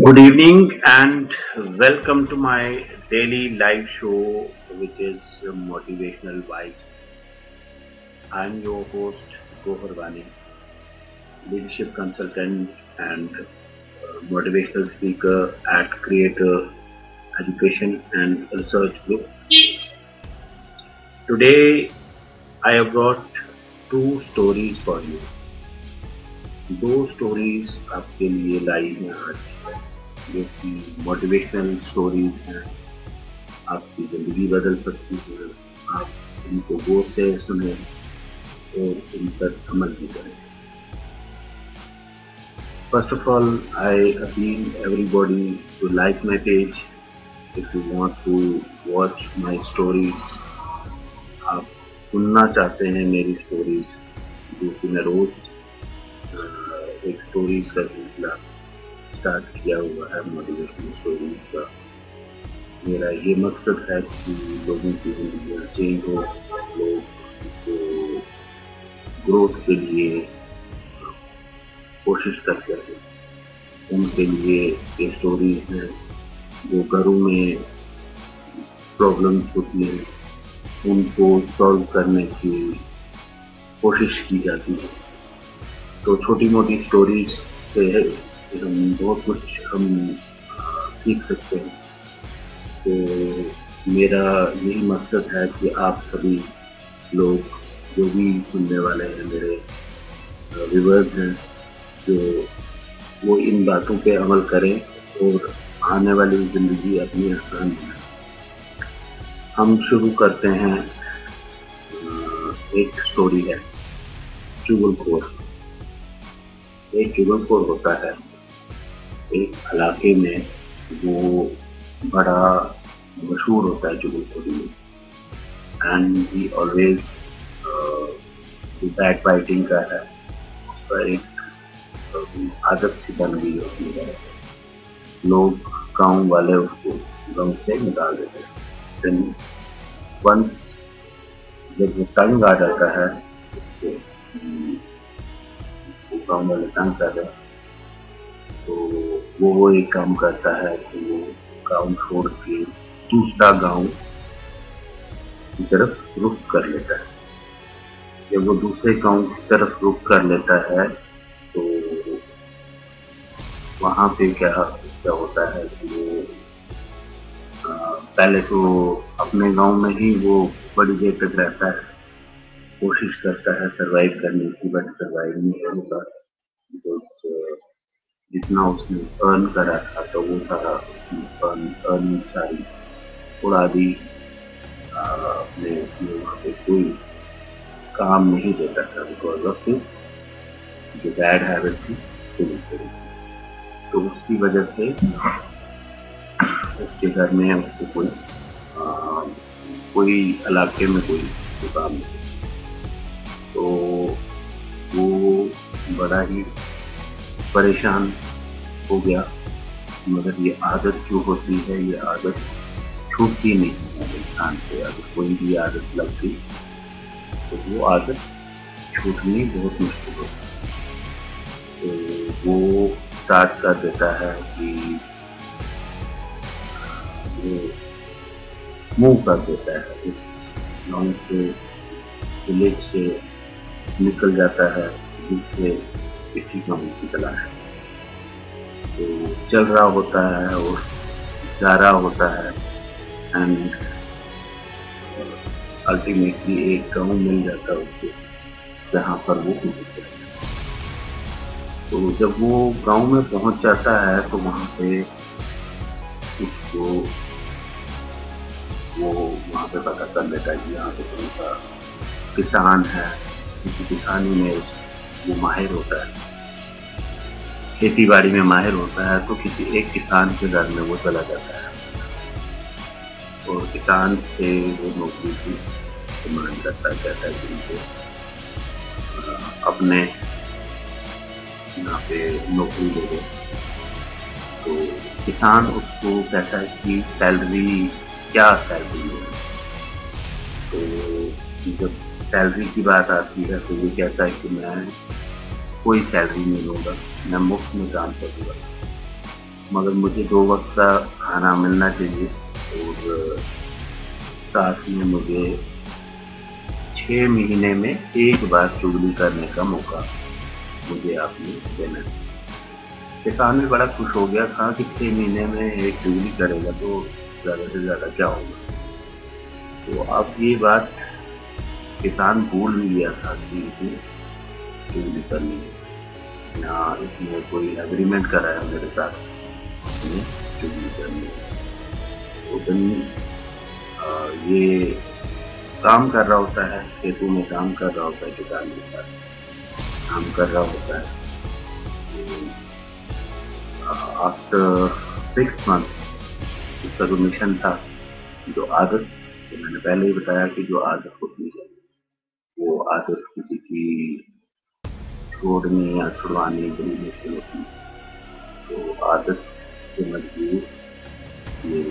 Good evening and welcome to my daily live show, which is Motivational Vibes. I'm your host, Gohar Wani, leadership consultant and motivational speaker at Creator Education and Research Group. Today, I have brought two stories for you. दो stories आपके लिए लाई हैं आज, जो कि motivational stories हैं। आपकी ज़िंदगी बदल सकती है। आप इनको गौर से सुने और इन पर अमल भी करें। First of all, I appeal everybody to like my page if you want to watch my stories. आप सुनना चाहते हैं मेरी स्टोरीज, जो कि मैं रोज़ एक स्टोरीज का सिलसिला स्टार्ट किया हुआ है, मोटिवेशनल स्टोरीज का। मेरा ये मकसद है कि लोगों की ज़िंदगियाँ चेंज हो, लोग जो ग्रोथ के लिए कोशिश करते हैं उनके लिए ये स्टोरीज हैं। जो घरों में प्रॉब्लम्स होती हैं उनको सॉल्व करने की कोशिश की जाती है। तो छोटी मोटी स्टोरीज से हम बहुत कुछ सीख सकते हैं। तो मेरा यही मकसद है कि आप सभी लोग जो भी सुनने वाले हैं, मेरे व्यूअर्स हैं, जो वो इन बातों पे अमल करें और आने वाली ज़िंदगी अपनी आसान बनाएं। हम शुरू करते हैं। एक स्टोरी है चुगलखोर। एक चुगलखोर होता है एक इलाके में, वो बड़ा मशहूर होता है चुगलखोरी में। And he always back biting का है, उसका एक आदत सी बन गई होती है। लोग गांव वाले उसको गांव से निकाल देते हैं। वंस जब वो तंग आ जाता है, गाँव वाले तंग कर रहे, तो वो एक काम करता है कि वो गाँव छोड़ के दूसरा गाँव की तरफ रुख कर लेता है। जब वो दूसरे गाँव की तरफ रुख कर लेता है तो वहाँ पे क्या होता है कि वो पहले तो अपने गाँव में ही वो बड़ी देर तक रहता है, कोशिश करता है सरवाइव करने की, बट सरवाइव नहीं होगा। जितना उसने अर्न करा था तो वो सारा अर्निंग सारी उड़ा दी। अपने वहाँ पे कोई काम नहीं देता था बिकॉज ऑफ जो बैड हैबिट थी तो उसकी वजह से उसके घर में उसको कोई इलाके में कोई काम नहीं। तो वो बड़ा ही परेशान हो गया। मगर ये आदत जो होती है, ये आदत छूटती नहीं है इंसान से। अगर कोई भी आदत लग गई तो वो आदत छूटनी बहुत मुश्किल होती है। तो वो स्टार्ट कर देता है कि वो मूव कर देता है, इस गाँव से, विलेज से निकल जाता है, जिससे किसी गाँव की तलाश है। तो चल रहा होता है और जा रहा होता है एंड अल्टीमेटली एक गाँव मिल जाता है उसको, जहाँ पर वो पहुँचता है। तो जब वो गाँव में पहुँच जाता है तो वहाँ पे उसको वो वहाँ पे पता कर लेता है कि यहाँ पे कौन सा किसान है, किसी किसानी में वो माहिर होता है, खेती बाड़ी में माहिर होता है। तो किसी एक किसान के घर में वो चला जाता है और किसान से वो नौकरी की डिमांड करता है, कहता है कि उनको अपने यहाँ पे नौकरी दे दो। तो किसान उसको कहता है कि सैलरी क्या सैलरी है। तो जब सैलरी की बात आती है तो ये कहता है कि मैं कोई सैलरी नहीं लूँगा, मैं मुफ्त में काम करूँगा। मगर मुझे 2 वक़्त का खाना मिलना चाहिए और साथ में मुझे 6 महीने में 1 बार चुगली करने का मौका मुझे आपने देना है। किसान भी बड़ा खुश हो गया, कहा कि 6 महीने में 1 चुगली करेगा तो ज़्यादा से ज़्यादा क्या होगा। तो अब ये बात किसान भूल भी गया था कि इसने चुगली करनी है, या इसने कोई एग्रीमेंट करा है मेरे साथ, इसने चुगली करनी है। तो दिन ये काम कर रहा होता है, खेतों में काम कर रहा होता है, किसान के साथ काम कर रहा होता है। आफ्टर 6 मंथ उसका जो मिशन था, जो आदत, तो मैंने पहले ही बताया कि जो आदत होती है वो आदत किसी की छोड़नी या छुड़वानी बड़ी मुश्किल होती है। तो आदत से मजबूर ये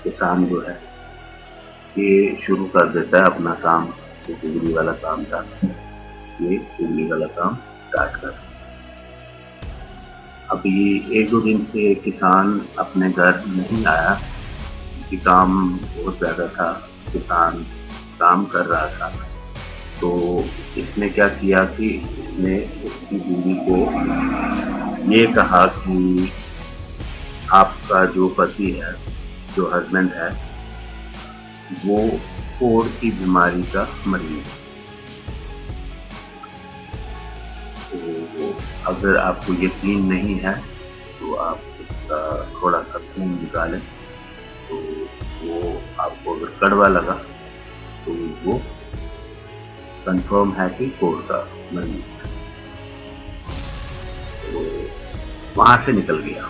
किसान जो है ये शुरू कर देता है अपना काम। जो चुगली वाला काम था, ये चुगली वाला काम स्टार्ट कर। अभी 1-2 दिन से किसान अपने घर नहीं आया क्योंकि काम बहुत ज़्यादा था, किसान काम कर रहा था। तो इसने क्या किया कि इसने उसकी बीवी को ये कहा कि आपका जो पति है, जो हस्बैंड है, वो कोढ़ की बीमारी का मरीज है। तो अगर आपको यकीन नहीं है तो आप उसका थोड़ा सा खून निकालें, तो वो आपको अगर कड़वा लगा तो वो कंफर्म है कि कोढ़ का मरीज है। तो वहाँ से निकल गया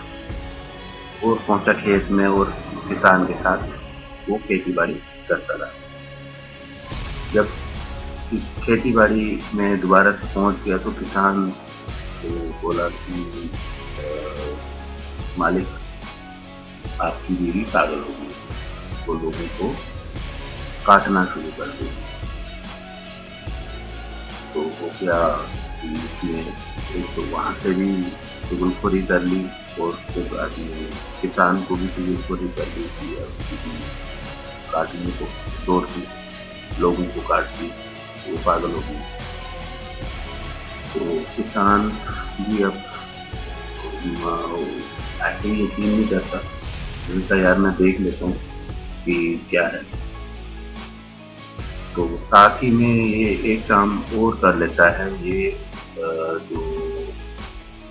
और पहुंचा खेत में और किसान के साथ वो खेती बाड़ी करता रहा। जब खेती बाड़ी में दोबारा से पहुंच गया तो किसान को बोला कि मालिक, आपकी बीवी पागल हो गई, वो लोगों को काटना शुरू कर दी। तो वो क्या कि इसने एक तो वहाँ से भी चुगलखोरी कर ली और उसके बाद में किसान को भी चुगलखोरी कर ली कि काटने को दौड़ती, लोगों को काटती, वो पागल हो गई। तो किसान भी अब ऐसे ही यकीन नहीं करता, उनका यार मैं देख लेता हूँ कि क्या है। तो साथ ही में ये एक काम और कर लेता है, ये जो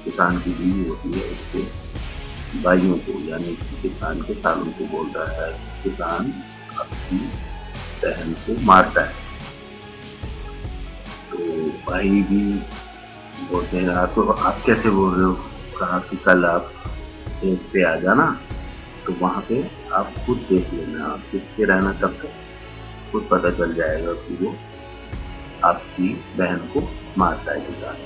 किसान की बीवी होती है उसके भाइयों को, यानी किसान के सालों को बोलता है किसान अपनी बहन को मारता है। तो भाई भी बोलते हैं आप कैसे बोल रहे हो, कहा कि कल आप खेत पे आ जाना, तो वहाँ पे आप खुद देख लेना, आप किसके रहना, तब तक खुद पता चल जाएगा कि वो आपकी बहन को मारता है किसान।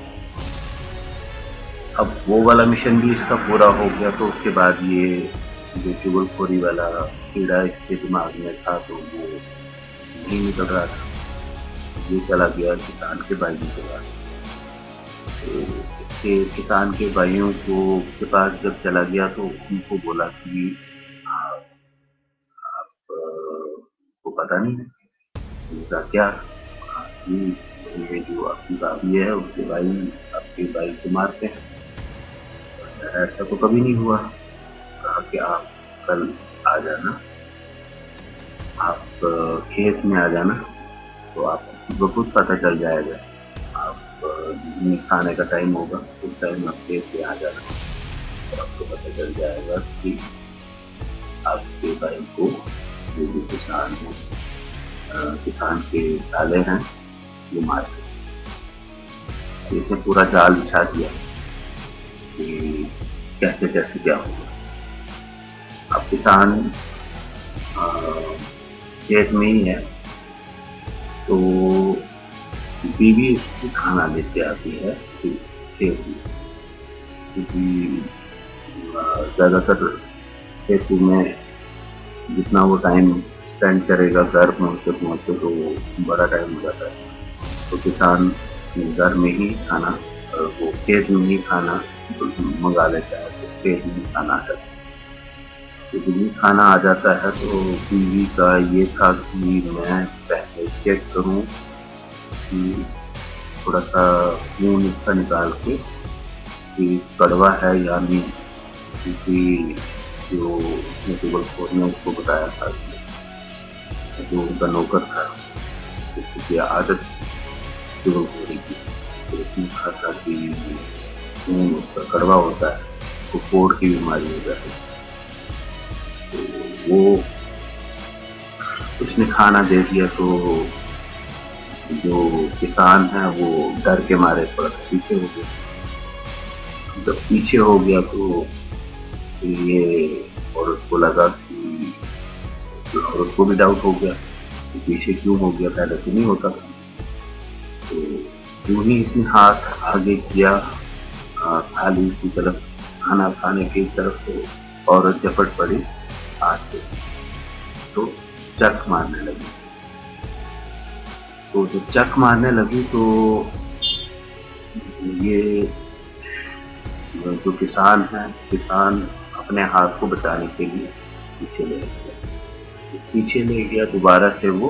अब वो वाला मिशन भी इसका पूरा हो गया। तो उसके बाद ये जो चुगलखोरी वाला कीड़ा इसके दिमाग में था तो वो नहीं निकल रहा था, ये चला गया किसान के भाइयों के पास। तो इसके किसान के भाइयों के पास जब चला गया तो उनको बोला कि आप को पता नहीं है, उनका क्या, ये जो आपकी भाभी है उसके भाई आपके भाई को मारते हैं। ऐसा तो कभी नहीं हुआ। कहा कि आप कल आ जाना, आप खेत में आ जाना, तो आपको खुद पता चल जाएगा। आप खाने का टाइम होगा उस टाइम आप खेत पे आ जाना, तो आपको पता चल जाएगा कि आपके भाई को जो भी किसान है, किसान के साले हैं, वो मारते। इसने पूरा जाल बिछा दिया कि कैसे कैसे क्या होगा। अब किसान खेत में ही है, तो बीवी उसकी खाना लेके आती है खेत में, क्योंकि ज़्यादातर खेती में जितना वो टाइम स्पेंड करेगा घर पहुँचते पहुँचते तो बड़ा टाइम हो जाता है। तो किसान घर में ही खाना, वो खेत में ही खाना मंगा लेता है। फिर भी खाना आ जाता है। जब भी खाना आ जाता है तो बीवी का ये था कि मैं पहले चेक करूँ कि थोड़ा-सा खून इसका निकाल के कि कड़वा है या नहीं, क्योंकि जो उसने टुबरकुलोज़ ने उसको बताया था कि जो उनका नौकर था, उसकी आदत टुबरकुलोज़ की, तो उसने कहा था कि खून उसका कड़वा होता है, तो कोढ़ की बीमारी हो जाती है। तो वो उसने खाना दे दिया तो जो किसान है वो डर के मारे थोड़ा सा पीछे हो गया। जब पीछे हो गया तो ये औरत को लगा कि औरत को भी डाउट हो गया कि पीछे क्यों हो गया, पहले तो नहीं होता था। तो यूं ही इसने हाथ आगे किया थाली की तरफ, खाना खाने की तरफ, तो औरत झपट पड़ी हाथ से, तो चक मारने लगी। तो जब चक मारने लगी तो ये जो किसान है, किसान अपने हाथ को बचाने के लिए पीछे ले गया। पीछे ले गया दोबारा से वो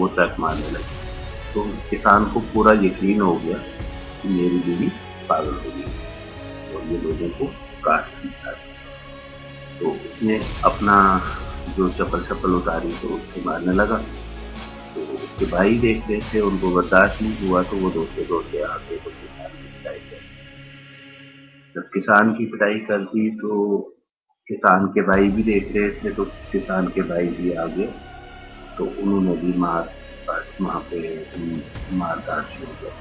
चक मारने लगी। तो किसान को पूरा यकीन हो गया कि मेरी बीवी पागल हो गई और ये लोगों को काट दिया। तो उसने अपना जो चप्पल उतारी तो उससे मारने लगा। तो उसके भाई देख रहे थे, उनको बर्दाश्त नहीं हुआ, तो वो दौड़ते आके तो किसान की पिटाई कर दी। जब किसान की पिटाई कर दी तो किसान के भाई भी देख रहे थे, तो किसान के भाई भी आ गए, तो उन्होंने भी वहाँ पे मार-काट शुरू कर दी।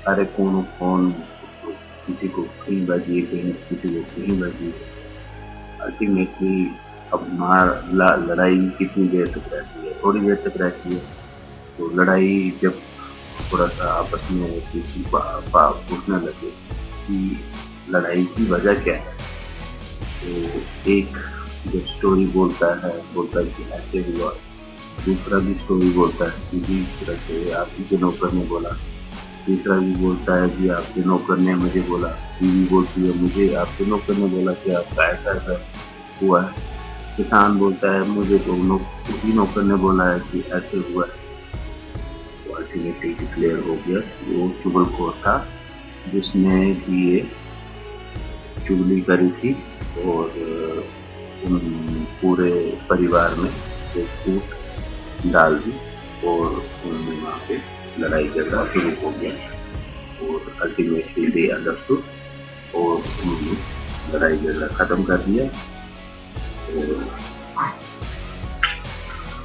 सारे खून किसी को कहीं बजी, किसी को कहीं बजी। अल्टीमेटली अब लड़ाई कितनी देर तक रहती है, थोड़ी देर तक रहती है। तो लड़ाई जब थोड़ा-सा आपस में पूछने लगे कि लड़ाई की वजह क्या है, तो एक जो स्टोरी बोलता है कि ऐसे हुआ, दूसरा भी स्टोरी बोलता है कि जिस तरह से आपकी के नौकर ने बोला, तीसरा भी बोलता है कि आपके नौकर ने मुझे बोला, बीवी बोलती है मुझे आपके नौकर ने बोला कि आपका ऐसा-ऐसा हुआ है। किसान बोलता है मुझे तो उसी नौकर ने बोला है कि ऐसे हुआ है। तो अल्टीमेटली डिक्लेयर हो गया कि वो चुगलखोर था, जिसने ये चुगली करी थी और उन पूरे परिवार में एक फूट डाल दी और उन्होंने वहाँ पे लड़ाई झगड़ा शुरू हो गया और अल्टीमेटली दे अंडरस्टूड और उन्होंने लड़ाई झगड़ा खत्म कर दिया और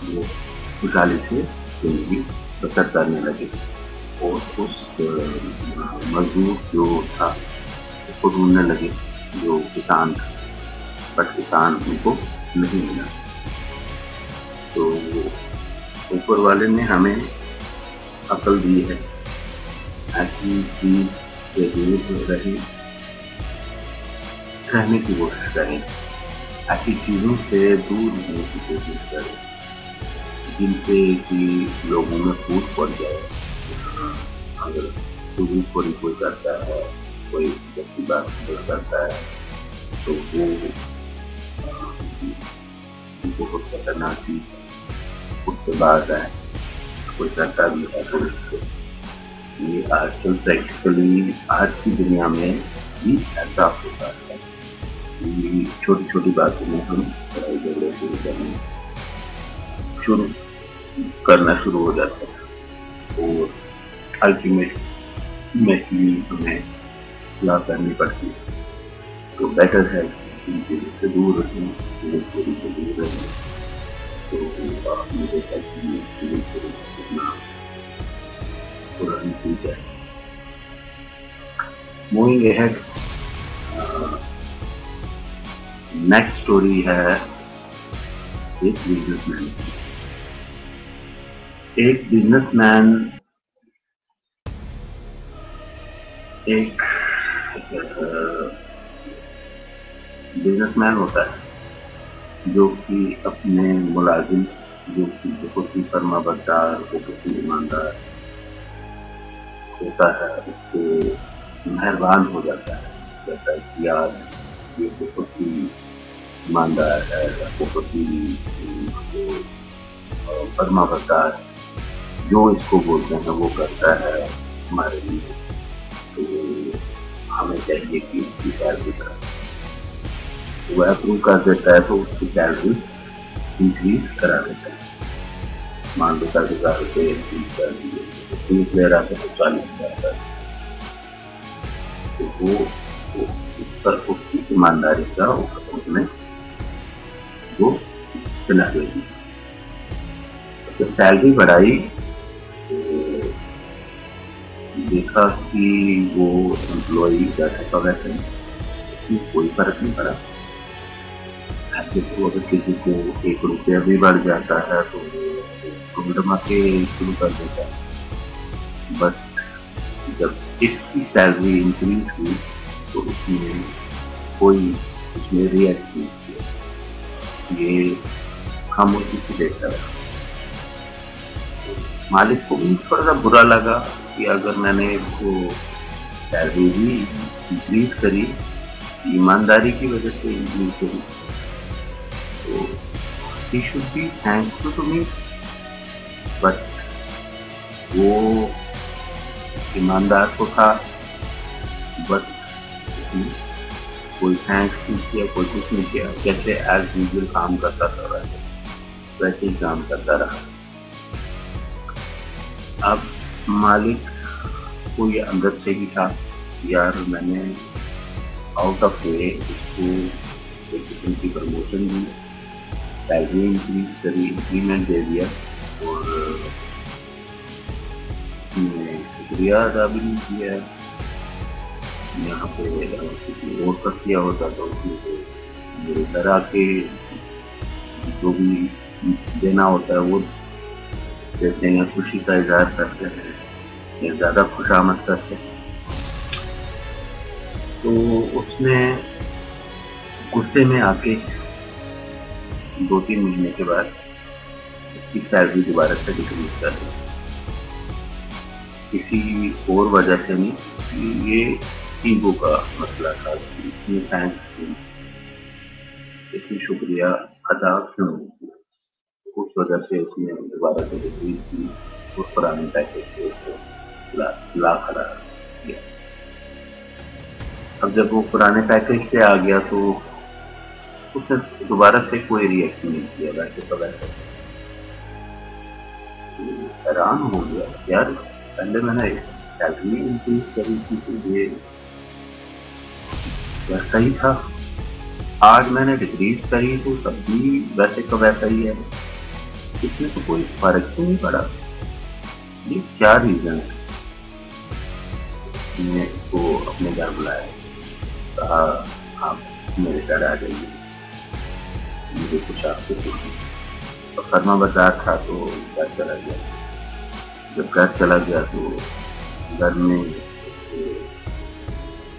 वो खुशहाली से जिंदगी बसर करने लगे। और उस मजदूर जो था उसको ढूंढने लगे, जो किसान था, बट किसान उनको नहीं मिला। तो ऊपर वाले ने हमें अकल दी है, ऐसी चीज से दूर रहने की कोशिश करें, ऐसी चीजों से दूर रहने की कोशिश करें जिनसे कि लोगों में फूट पड़ जाए। अगर कोई करता है, कोई व्यक्ति बात करता है तो वो बहुत खतरनाक चीज है, उसके बाद है कोई करता भी है तो ये आजकल प्रैक्टिकली आज की दुनिया में भी ऐसा होता है। छोटी छोटी बातों में हम लड़ाई झगड़े करना शुरू हो जाता है और अल्टीमेट में हमें ला करनी पड़ती है। तो बेटर है इन चीज़ों से दूर रहें, चोरी से दूर रहें। तो मुझे कितना पुरानी चीज है। मूविंग अहेड, नेक्स्ट स्टोरी है एक बिजनेसमैन। एक बिजनेसमैन होता है जो कि अपने मुलाजिम, जो कि बहुत ही फर्माबरदार, बहुत ही ईमानदार होता है, उसको मेहरबान हो जाता है। कहता है कि यार ये बहुत ही ईमानदार है, बहुत ही फर्माबरदार, जो इसको बोलते हैं वो करता है हमारे लिए, तो हमें चाहिए कि इसकी सैलरी बढ़ाए। वह अप्रूव कर देता है तो उसकी सैलरी इंक्रीज करा देता है। मान लो 10,000 रुपये इंक्रीज कर दिए, 30 ले रहा था तो 40,000 का, तो वो उस पर उसकी ईमानदारी का उसने वो चला देगी। जब सैलरी बढ़ाई तो देखा कि वो एम्प्लॉई जैसे का वैसे इसमें कोई फर्क नहीं पड़ा। ऐसे तो अगर किसी को 1 रुपया भी बढ़ जाता है तो ढूंढमा के शुरू कर देता है, बट जब इसकी सैलरी इंक्रीज हुई तो उसने कोई उसमें रिएक्ट नहीं किया, ये खामोशी से देखता रहा। मालिक को भी थोड़ा सा बुरा लगा कि अगर मैंने इसको सैलरी भी इंक्रीज करी, ईमानदारी की वजह से इंक्रीज करी, तो he should be thankful to me, but वो ईमानदार तो था, बट कोई थैंक्स नहीं किया, कोई कुछ नहीं किया, जैसे एज यूजुअल काम करता रहा वैसे ही काम करता रहा। अब मालिक को ये अंदर से ही था, यार मैंने आउट ऑफ वे इसको एक किस्म की प्रमोशन दी, सैलरी इंक्रीज करी, इंक्रीमेंट दे दिया, और शुक्रिया अदा भी नहीं किया। यहाँ पे किसी और का किया होता तो मेरे घर आके जो भी देना होता है वो देते हैं, खुशी का इजहार करते हैं या ज़्यादा खुशामद करते हैं। तो उसने गुस्से में आके 2-3 महीने के बाद उसकी सैलरी दोबारा से डिक्रीज कर दी, किसी और वजह से नहीं, ये ईगो का मसला था। इसमें थैंक्स इसमें शुक्रिया अदा क्यों नहीं किया, उस वजह से उसने दोबारा से डिक्रीज की, उस पुराने पैकेज से उसको ला खड़ा किया। अब जब वो पुराने पैकेज पे आ गया तो उसने दोबारा से कोई रिएक्शन नहीं किया, वैसे तो वैसे हैरान हो गया, यार पहले मैंने सैलरी इंक्रीज करी थी तो ये वैसा ही था, आज मैंने डिक्रीज करी तो तब भी वैसे का वैसा ही है, इसमें तो कोई फर्क ही नहीं पड़ा, ये क्या रीजन है। मैंने इसको अपने घर बुलाया, कहा आप मेरे घर आ जाइए, मुझे कुछ आपसे पूछना, तो फर्मा बाजार था तो घर चला गया। जब घर चला गया तो घर में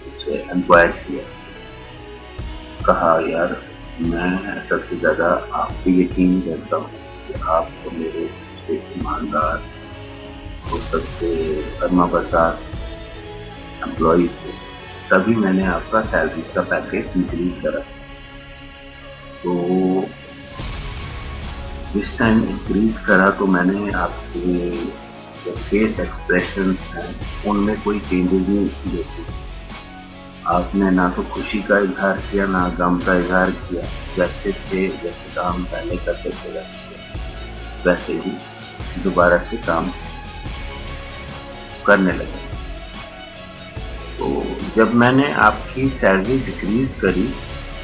उससे इंक्वायर किया, कहा यार मैं सबसे ज़्यादा आप पे यकीन करता हूँ कि आप तो मेरे सबसे ईमानदार और सबसे फर्माबरदार एम्प्लॉई थे, तभी मैंने आपका सैलरी का पैकेज इंक्रीज करा। तो जिस टाइम इंक्रीज करा तो मैंने आपके जो फेस एक्सप्रेशन हैं उनमें कोई चेंजेस नहीं देखे, आपने ना तो खुशी का इजहार किया ना गम का इजहार किया, जैसे थे जैसे काम पहले करते थे वैसे ही दोबारा से काम करने लगे। तो जब मैंने आपकी सैलरी डिक्रीज करी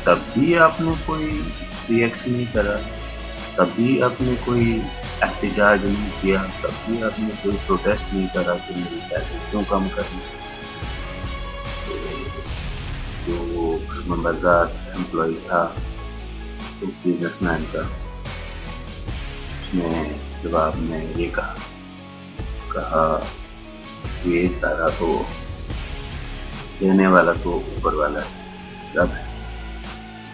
तब भी आपने कोई रिएक्शन नहीं करा, तब भी आपने कोई एहतजाज नहीं किया, तब भी आपने कोई प्रोटेस्ट नहीं करा कि मेरी सैलरी क्यों कम करनी। जो फर्माबरदार एम्प्लॉय था तो बिजनेसमैन का, उसने जवाब में ये कहा ये सारा तो देने वाला तो ऊपर वाला है, जब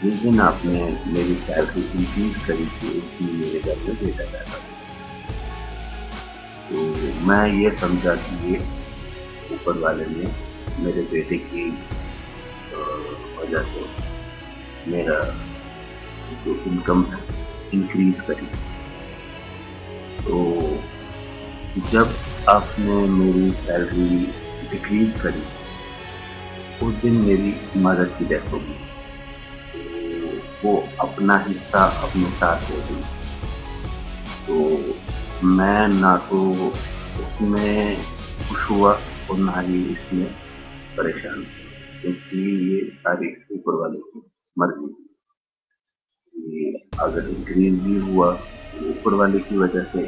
जिस दिन आपने मेरी सैलरी इंक्रीज करी थी उस दिन मेरे घर में बेटा पैदा हुआ, तो मैं ये समझा कि ये ऊपर वाले ने मेरे बेटे की वजह से मेरा जो इनकम है इंक्रीज करी। तो जब आपने मेरी सैलरी डिक्रीज करी, उस दिन मेरी मदर की डेथ होगी, तो वो अपना हिस्सा अपने साथ ले गई। तो मैं ना तो उसमें खुश हुआ और ना ही इसमें परेशान हुआ, क्योंकि ये सारी ऊपर वाले की मर्जी। ये अगर इंक्रीज भी हुआ तो ऊपर वाले की वजह से,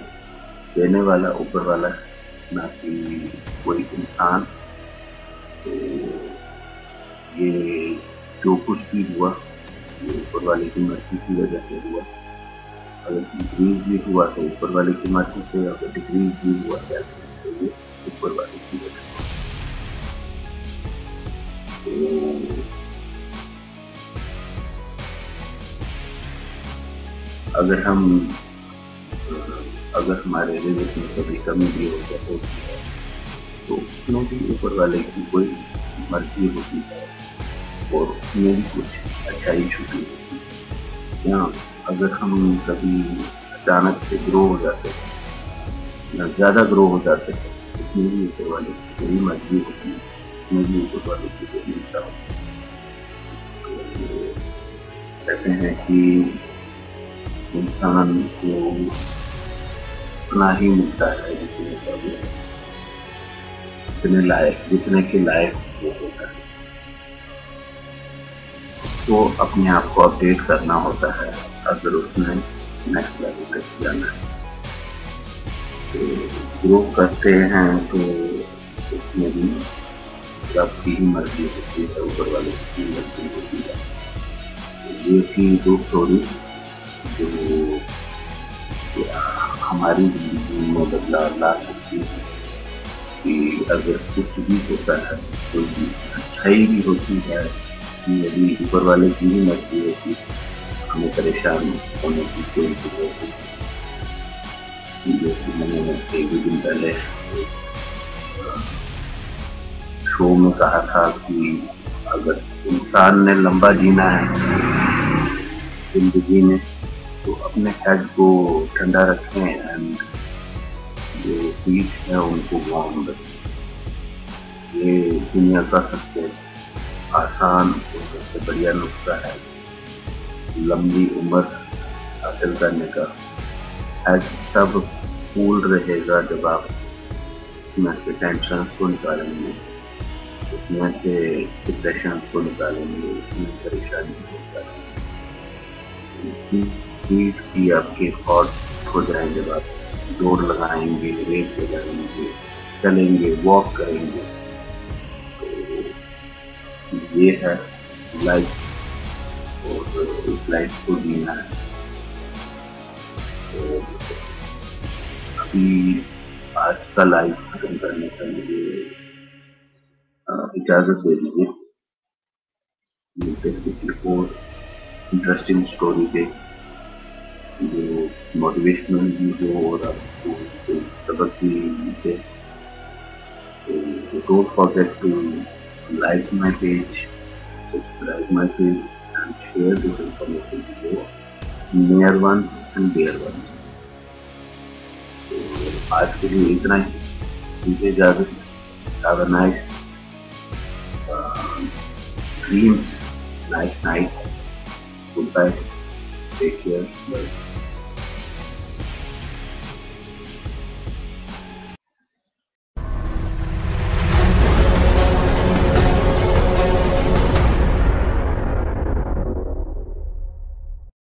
देने वाला ऊपर वाला, ना कि कोई इंसान। तो ये जो कुछ भी हुआ ये ऊपर वाले की मर्जी की वजह से हुआ। अगर इंक्रीज भी हुआ तो ऊपर वाले की मर्जी से, अगर डिक्रीज भी हुआ तो ये ऊपर वाले की वजह से। तो अगर हमारे रिजल्ट में कभी कमी भी हो जाती है तो उसमें भी ऊपर वाले की कोई मर्जी होती है और उसमें भी कुछ अच्छाई छुपी होती है। या अगर हम कभी अचानक से ग्रो हो जाते हैं या ज़्यादा ग्रो हो जाते हैं, उसमें भी ऊपर वाले की कोई मर्जी होती है, उसमें भी ऊपर वाले की कोई इच्छा होती है। तो कहते हैं कि इंसान को उतना ही मिलता है जितने के लायक वो होता है। तो अपने आप को अपडेट करना होता है अगर उसने नेक्स्ट लेवल तक जाना है। तो ग्रो करते हैं तो उसमें भी सबकी ही मर्जी होती है, ऊपर वाले की मर्जी होती है। तो ये थी दो स्टोरी जो हमारी जिंदगी में बदलाव ला सकती है। कि अगर कुछ भी होता है तो अच्छाई भी होती है, कि यदि ऊपर वाले की ही मर्जी होती, हमें परेशान होने की कोई जरूरत नहीं। जैसे मैंने एक दिन पहले शो में कहा था कि अगर इंसान ने लंबा जीना है जिंदगी में तो अपने हेड को ठंडा रखें एंड जो पीठ है उनको वार्म रखें। ये दुनिया का सबसे आसान और सबसे बढ़िया नुस्खा है लंबी उम्र हासिल करने का। हेड तब कूल रहेगा जब आप उसमें से टेंशन को निकालेंगे, उसमें से डिप्रेशन को निकालेंगे, उसमें परेशानी को निकालेंगे। पीठ की आपके हॉट हो जाए जब आप दौड़ लगाएंगे, रेस लगाएंगे, चलेंगे, वॉक करेंगे। तो ये है लाइफ और इस लाइफ को जीना है। तो अभी आज का लाइफ खत्म करने का मुझे इजाज़त दे दीजिए। मिलते हैं किसी और इंटरेस्टिंग स्टोरी पे जो मोटिवेशनल भी हो और आपको कोई सबक भी मिले। So don't forget to like my page, subscribe my page and share this information with your near ones and dear ones. तो आज के लिए इतना ही, मुझे इजाज़त। Have a nice dreams, nice night. Goodbye. Take care. Bye.